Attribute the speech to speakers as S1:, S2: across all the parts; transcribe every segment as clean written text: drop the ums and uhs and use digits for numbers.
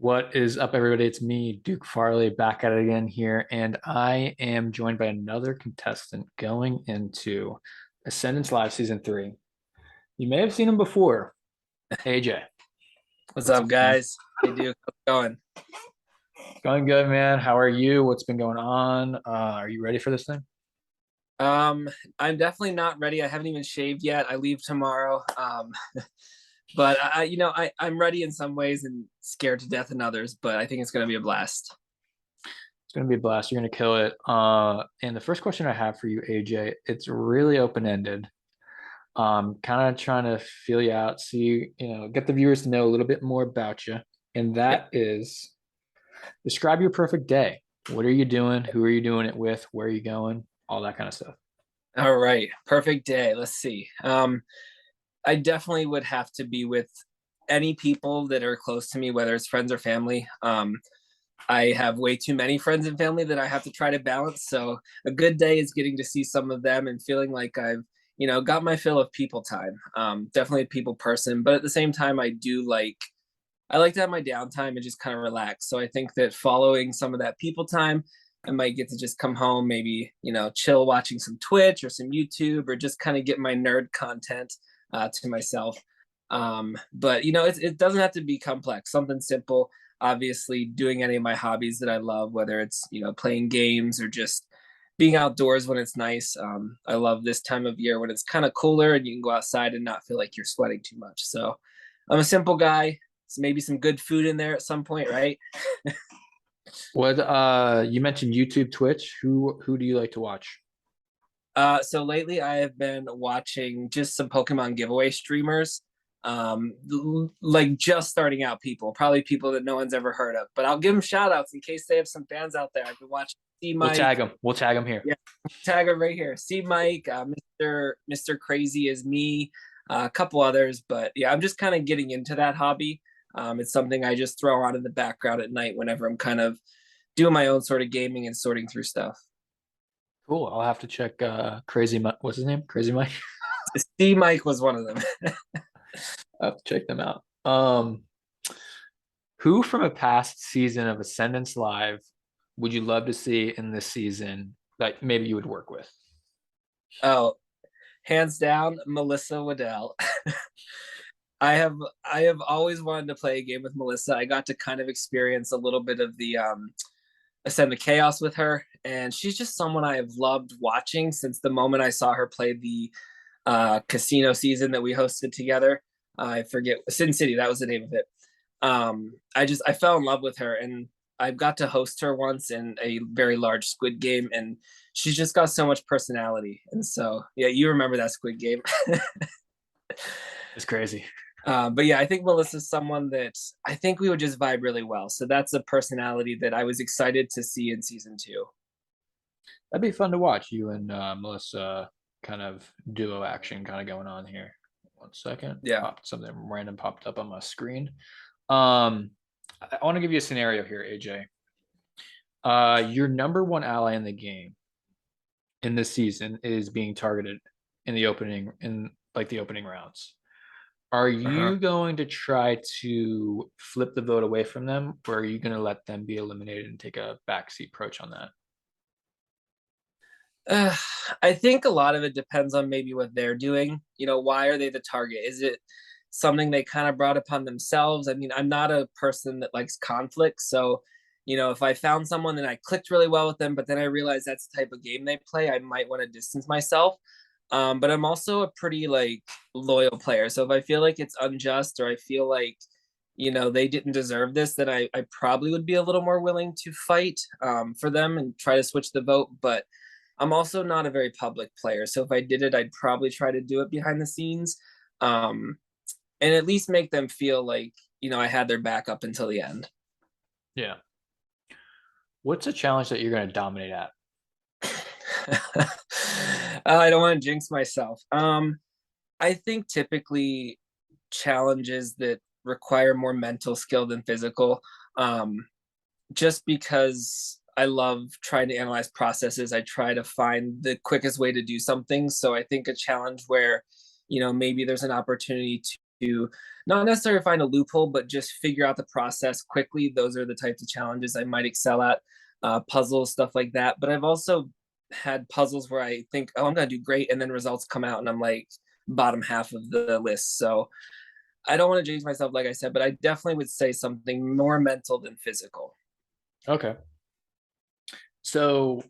S1: What is up, everybody? It's me, Duke Farley, back at it again here, and I am joined by another contestant going into Ascendance Live Season 3. You may have seen him before, AJ.
S2: What's
S1: What's
S2: up,
S1: up, man?
S2: guys? Hey, Duke. How's it going?
S1: Going good, man. How are you? What's been going on? Are you ready for this thing?
S2: Um, I'm definitely not ready. I haven't even shaved yet. I leave tomorrow. But I'm ready in some ways and scared to death in others. But I think it's going to be a blast.
S1: It's going to be a blast. You're going to kill it. And the first question I have for you, AJ, it's really open-ended. Kind of trying to feel you out, see, get the viewers to know a little bit more about you. And
S2: Yep.
S1: that is describe your perfect day. What are you doing? Who are you doing it with? Where are you going? All that kind of stuff.
S2: All right. Perfect day. Let's see. I definitely would have to be with any people that are close to me, whether it's friends or family. I have way too many friends and family that I have to try to balance. So a good day is getting to see some of them and feeling like I've got my fill of people time. Definitely a people person, but at the same time, I like to have my downtime and just kind of relax. So I think that following some of that people time, I might get to just come home, maybe, chill watching some Twitch or some YouTube or just kind of get my nerd content to myself. But it doesn't have to be complex, something simple. Obviously, doing any of my hobbies that I love, whether it's, playing games or just being outdoors when it's nice. I love this time of year when it's kind of cooler and you can go outside and not feel like you're sweating too much. So I'm a simple guy. So maybe some good food in there at some point, right?
S1: What you mentioned YouTube, Twitch. Who do you like to watch?
S2: So lately I have been watching just some Pokemon giveaway streamers, like just starting out people, probably people that no one's ever heard of. But I'll give them shout outs in case they have some fans out there. I've been watching C
S1: We'll
S2: Mike,
S1: tag them. We'll tag them here.
S2: yeah, tag him right here. C Mike, Mr. Crazy is me, a couple others. But yeah, I'm just kind of getting into that hobby. It's something I just throw on in the background at night whenever I'm kind of doing my own sort of gaming and sorting through stuff.
S1: Cool. I'll have to check Crazy Mike. What's his name? Crazy Mike.
S2: C Mike was one of them.
S1: I'll have to check them out. Who from a past season of Ascendance Live would you love to see in this season that maybe you would work with?
S2: Oh, hands down, Melissa Waddell. I have I have always wanted to play a game with Melissa. I got to kind of experience a little bit of the Ascend the Chaos with her, and she's just someone I have loved watching since the moment I saw her play the casino season that we hosted together. I forget Sin City, that was the name of it. I fell in love with her, and I got to host her once in a very large Squid Game, and she's just got so much personality. And so, yeah, you remember that Squid Game.
S1: It's crazy.
S2: But yeah, I think Melissa's someone that I think we would just vibe really well. So that's a personality that I was excited to see in season two.
S1: That'd be fun to watch you and Melissa kind of duo action kind of going on here. One second.
S2: Yeah.
S1: Popped something random popped up on my screen. Um, I want to give you a scenario here, AJ. Your number one ally in the game in this season is being targeted in like the opening rounds. Are
S2: Uh-huh.
S1: you going to try to flip the vote away from them, or are you going to let them be eliminated and take a backseat approach on that?
S2: Uh, I think a lot of it depends on maybe what they're doing. Why are they the target? Is it something they kind of brought upon themselves? I mean, I'm not a person that likes conflict. So, if I found someone and I clicked really well with them, but then I realized that's the type of game they play, I might want to distance myself. But I'm also a pretty like loyal player. So if I feel like it's unjust or I feel like, they didn't deserve this, then I probably would be a little more willing to fight for them and try to switch the vote. But I'm also not a very public player. So if I did it, I'd probably try to do it behind the scenes um, and at least make them feel like, I had their back up until the end.
S1: Yeah. What's a challenge that you're going to dominate at?
S2: I don't want to jinx myself. I think typically challenges that require more mental skill than physical. Um, just because I love trying to analyze processes, I try to find the quickest way to do something. So I think a challenge where, maybe there's an opportunity to not necessarily find a loophole, but just figure out the process quickly. Those are the types of challenges I might excel at, puzzles, stuff like that. But I've also had puzzles where I think, oh, I'm going to do great. And then results come out and I'm like bottom half of the list. So I don't want to jinx myself, like I said, but I definitely would say something more mental than physical.
S1: Okay. So,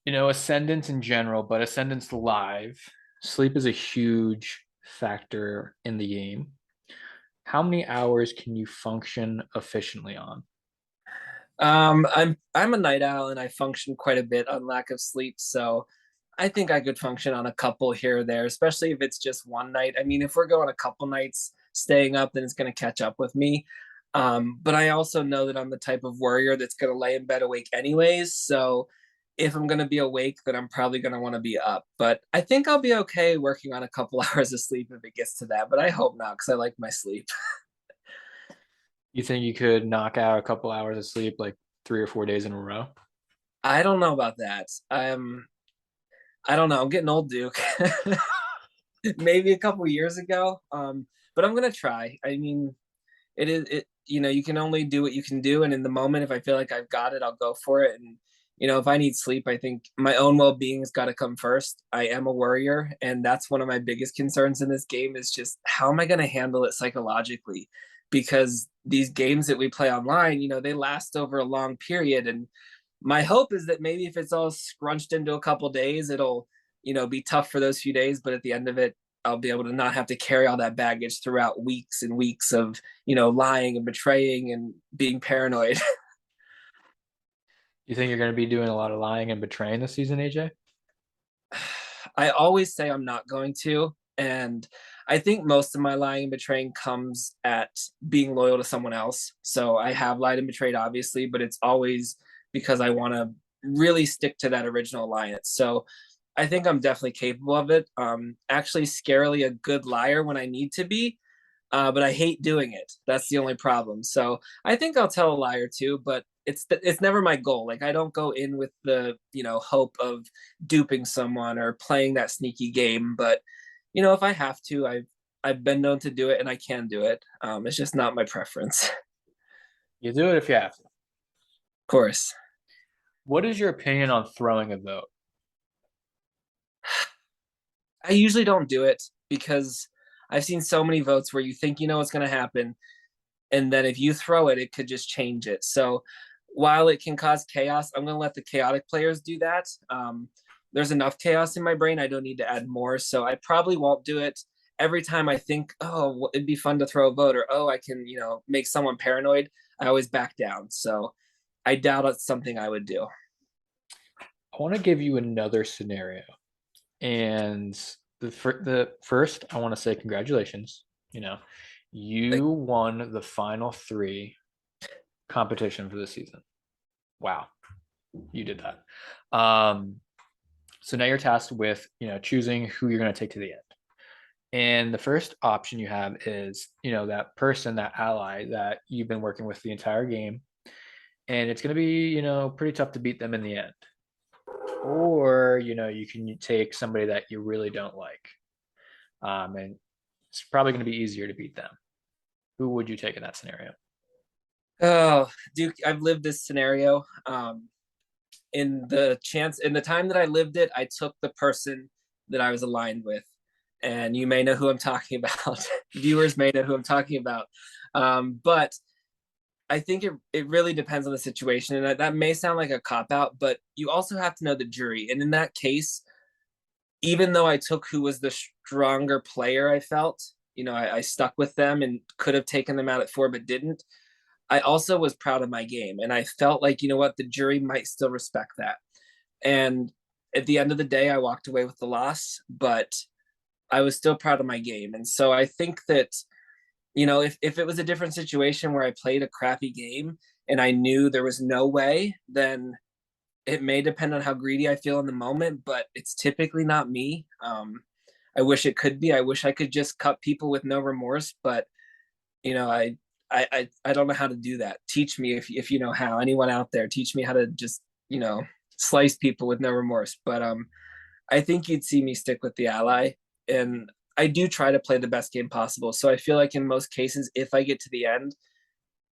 S1: Ascendance in general, but Ascendance live, sleep is a huge factor in the game. How many hours can you function efficiently on?
S2: I'm a night owl and I function quite a bit on lack of sleep, so I think I could function on a couple here or there, especially if it's just one night. I mean, if we're going a couple nights staying up, then it's going to catch up with me. But I also know that I'm the type of warrior that's going to lay in bed awake anyways. So if I'm going to be awake, then I'm probably going to want to be up. But I think I'll be okay working on a couple hours of sleep if it gets to that. But I hope not, because I like my sleep.
S1: You think you could knock out a couple hours of sleep like 3 or 4 days in a row?
S2: I don't know about that. I don't know. I'm getting old, Duke. Maybe a couple years ago. But I'm gonna try. I mean, it is it. You can only do what you can do, and in the moment, if I feel like I've got it, I'll go for it. And if I need sleep, I think my own well-being has got to come first. I am a worrier, and that's one of my biggest concerns in this game is just how am I going to handle it psychologically? Because these games that we play online, they last over a long period, and my hope is that maybe if it's all scrunched into a couple days, it'll be tough for those few days, but at the end of it, I'll be able to not have to carry all that baggage throughout weeks and weeks of lying and betraying and being paranoid.
S1: You think you're going to be doing a lot of lying and betraying this season, AJ?
S2: I always say I'm not going to, and I think most of my lying and betraying comes at being loyal to someone else. So I have lied and betrayed, obviously, but it's always because I want to really stick to that original alliance. So I think I'm definitely capable of it. Actually, scarily a good liar when I need to be, but I hate doing it. That's the only problem. So I think I'll tell a lie or two, but it's never my goal. Like I don't go in with the hope of duping someone or playing that sneaky game. But if I have to, I've been known to do it and I can do it. It's just not my preference. Of
S1: You do it if you have to.
S2: course.
S1: What is your opinion on throwing a vote?
S2: I usually don't do it because I've seen so many votes where you think you know what's going to happen, and then if you throw it, it could just change it. So while it can cause chaos, I'm going to let the chaotic players do that. There's enough chaos in my brain. I don't need to add more. So I probably won't do it. Every time I think, oh, it'd be fun to throw a vote, or oh, I can, make someone paranoid, I always back down. So I doubt it's something I would do.
S1: I want to give you another scenario. And the first, I want to say congratulations. You won the final three competition for the season. Wow, you did that. So now you're tasked with choosing who you're going to take to the end. And the first option you have is that person, that ally that you've been working with the entire game, and it's going to be pretty tough to beat them in the end. Or you can take somebody that you really don't like, and it's probably going to be easier to beat them. Who would you take in that scenario?
S2: Oh, Duke, I've lived this scenario. In the time that I lived it, I took the person that I was aligned with. And you may know who I'm talking about. Viewers may know who I'm talking about. But I think it really depends on the situation. And that may sound like a cop out, but you also have to know the jury. And in that case, even though I took who was the stronger player, I felt, I stuck with them and could have taken them out at 4, but didn't. I also was proud of my game. And I felt like, what, the jury might still respect that. And at the end of the day, I walked away with the loss, but I was still proud of my game. And so I think that, if it was a different situation where I played a crappy game and I knew there was no way, then it may depend on how greedy I feel in the moment, but it's typically not me. I wish it could be. I wish I could just cut people with no remorse, but I don't know how to do that. Teach me if you know how. Anyone out there, teach me how to just slice people with no remorse. But I think you'd see me stick with the ally, and I do try to play the best game possible. So I feel like in most cases, if I get to the end,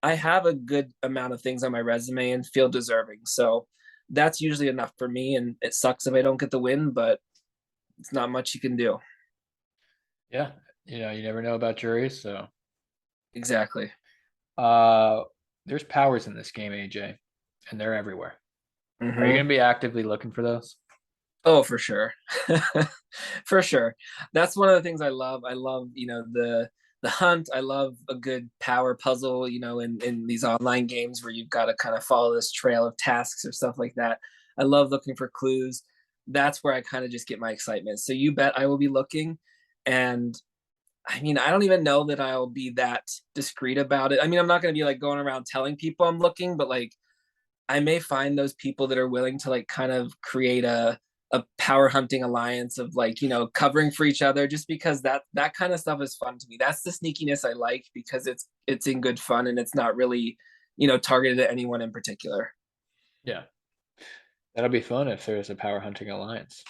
S2: I have a good amount of things on my resume and feel deserving. So that's usually enough for me. And it sucks if I don't get the win, but it's not much you can do.
S1: Yeah, you never know about juries. So,
S2: Exactly.
S1: uh, there's powers in this game, AJ, and they're everywhere. Are you
S2: Hmm.
S1: going to be actively looking for those?
S2: Oh, for sure. For sure. That's one of the things I love. I love, the hunt. I love a good power puzzle, in these online games where you've got to kind of follow this trail of tasks or stuff like that. I love looking for clues. That's where I kind of just get my excitement. So you bet I will be looking. And I mean, I don't even know that I'll be that discreet about it. I mean, I'm not going to be like going around telling people I'm looking, but like I may find those people that are willing to like kind of create a power hunting alliance of like, covering for each other, just because that kind of stuff is fun to me. That's the sneakiness I like, because it's in good fun and it's not really, targeted at anyone in particular.
S1: Yeah, that'll be fun if there's a power hunting alliance.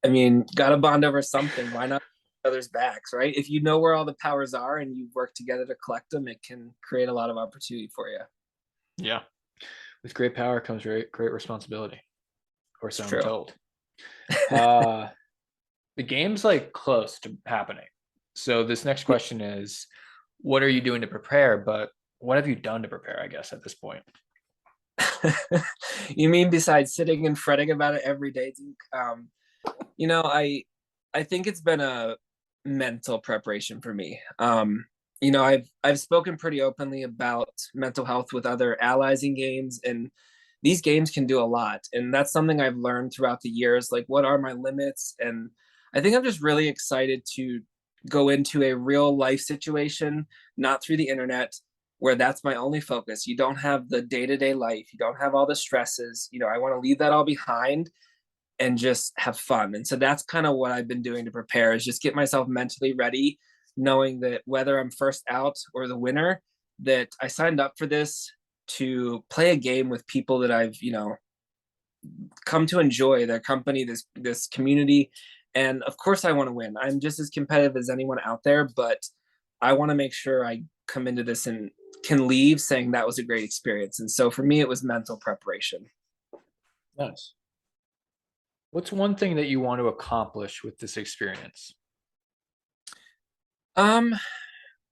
S2: I mean, gotta bond over something. Why not others' backs, right? If you know where all the powers are and you work together to collect them, it can create a lot of opportunity for you.
S1: Yeah, with great power comes great responsibility, or
S2: It's
S1: so I'm
S2: true.
S1: told. Uh, the game's like close to happening. So this next question is, what are you doing to prepare? But what have you done to prepare, I guess, at this point?
S2: You mean besides sitting and fretting about it every day, Duke? You know, I I think it's been a mental preparation for me. I've spoken pretty openly about mental health with other allies in games, and these games can do a lot. And that's something I've learned throughout the years. Like, what are my limits? And I think I'm just really excited to go into a real life situation, not through the internet, where that's my only focus. You don't have the day to day life, you don't have all the stresses. I want to leave that all behind and just have fun. And so that's kind of what I've been doing to prepare, is just get myself mentally ready, knowing that whether I'm first out or the winner, that I signed up for this to play a game with people that I've, come to enjoy their company, this community. And of course I want to win. I'm just as competitive as anyone out there, but I want to make sure I come into this and can leave saying that was a great experience. And so for me, it was mental preparation.
S1: Nice. What's one thing that you want to accomplish with this experience?
S2: Um,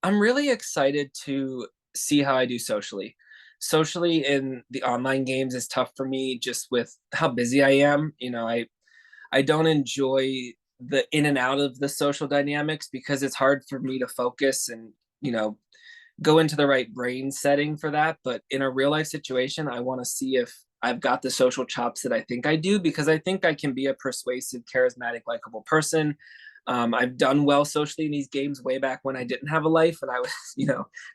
S2: I'm really excited to see how I do socially. Socially in the online games is tough for me just with how busy I am. I don't enjoy the in and out of the social dynamics because it's hard for me to focus and, go into the right brain setting for that. But in a real life situation, I want to see if I've got the social chops that I think I do, because I think I can be a persuasive, charismatic, likable person. I've done well socially in these games way back when I didn't have a life and I was,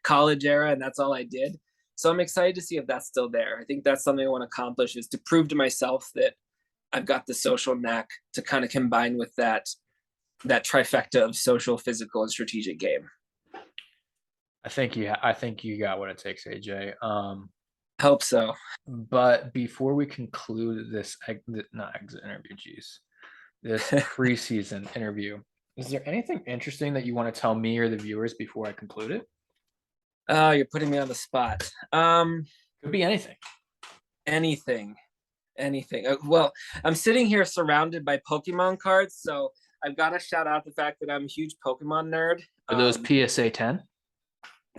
S2: college era, and that's all I did. So I'm excited to see if that's still there. I think that's something I want to accomplish, is to prove to myself that I've got the social knack to kind of combine with that trifecta of social, physical, and strategic game.
S1: I think you got what it takes, AJ.
S2: Hope so.
S1: But before we conclude this not exit interview, geez, this preseason interview, is there anything interesting that you want to tell me or the viewers before I conclude it?
S2: Oh, you're putting me on the spot.
S1: Could be anything.
S2: Anything, anything. Well, I'm sitting here surrounded by Pokemon cards, so I've got to shout out the fact that I'm a huge Pokemon nerd.
S1: Are those PSA 10?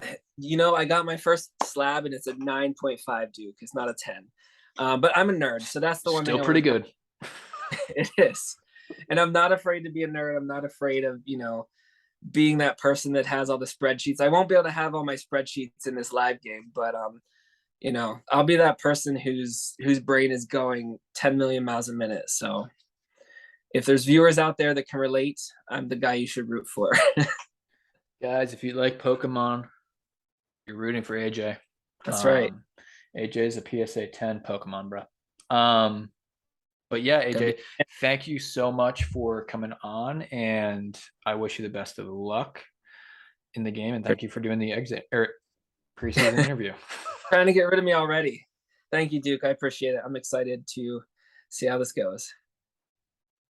S2: I got my first slab and it's a 9.5 Duke. It's not a 10. But I'm a nerd, so that's the one thing
S1: Still
S2: I
S1: pretty
S2: want
S1: good.
S2: It is. And I'm not afraid to be a nerd. I'm not afraid of, being that person that has all the spreadsheets. I won't be able to have all my spreadsheets in this live game, but I'll be that person whose brain is going 10 million miles a minute. So if there's viewers out there that can relate, I'm the guy you should root for.
S1: Guys, if you like Pokemon, you're rooting for AJ.
S2: That's right.
S1: AJ is a PSA 10 Pokemon, bro. Um, but yeah, AJ, thank you so much for coming on, and I wish you the best of luck in the game, and thank you for doing the exit or preseason interview.
S2: Trying to get rid of me already. Thank you, Duke. I appreciate it. I'm excited to see how this goes.